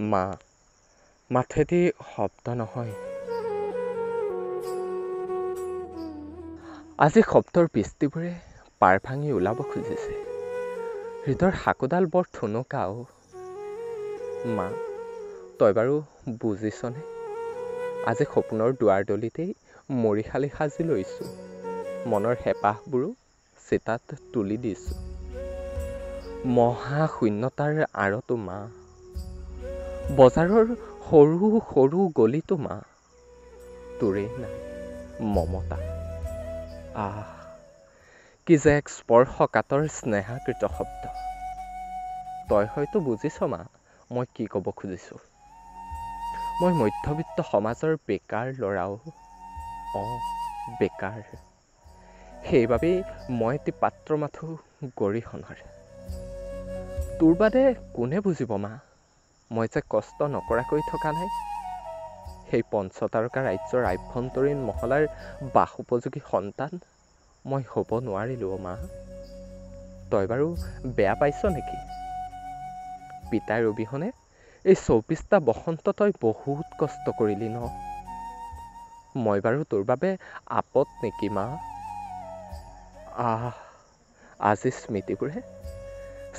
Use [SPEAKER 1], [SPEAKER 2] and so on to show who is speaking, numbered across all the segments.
[SPEAKER 1] মা, মাথেদি শব্দ নহয়। আজি শব্দৰ বৃষ্টিবোৰে পাৰ ভাঙি ওলাব খুজিছে। হৃদয়ৰ সাকোডাল বৰ থুনুকাও। মা, তই বাৰু বুজিছনে? আজি সপোনৰ দুৱাৰ দলিতেই মৰিশালি সাজি লৈছোঁ। মনৰ হেঁপাহবোৰো চিতাত তুলি দিছোঁ। মহা শূন্যতাৰ আঁৰতো মা, বজাৰৰ সৰু সৰু গলিতো মা, তোৰেই নাম মমতা। আহ, কি যে এক স্পৰ্শকাতৰ স্নেহাকৃত শব্দ। তই হয়তো বুজিছ মা, মই কি ক'ব খুজিছোঁ। মই মধ্যবিত্ত সমাজৰ বেকাৰ ল'ৰাও। বেকাৰ। সেইবাবেই মই এটি পাত্ৰ মাথো গৰিহণাৰ। তোৰ বাদে কোনে বুজিব মা, মই যে কষ্ট নকৰাকৈ থকা নাই। সেই পঞ্চতাৰকা ৰাজ্যৰ আভ্যন্তৰীণ মহলাৰ বাসোপযোগী সন্তান মই হ'ব নোৱাৰিলোঁ মা। তই বাৰু বেয়া পাইছ নেকি? পিতাৰ অবিহনে এই 24টা বসন্ত তই বহুত কষ্ট কৰিলি ন। মই বাৰু তোৰ বাবে আপদ নেকি মা? আজি স্মৃতিবোৰে,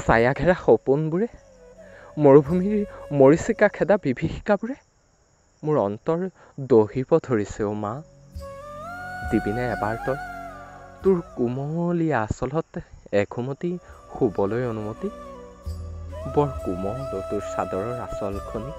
[SPEAKER 1] ছায়া ঘেৰা সপোনবোৰে, মৰুভূমিৰ মৰীচিকা খেদা বিভীষিকাবোৰে মোৰ অন্তৰ দহিব ধৰিছে অ' মা। দিবিনে এবাৰ তই তোৰ কোমলীয়া আঁচলত এঘুমতি শুবলৈ অনুমতি? বৰ কোমল তোৰ চাদৰৰ আঁচলখনি।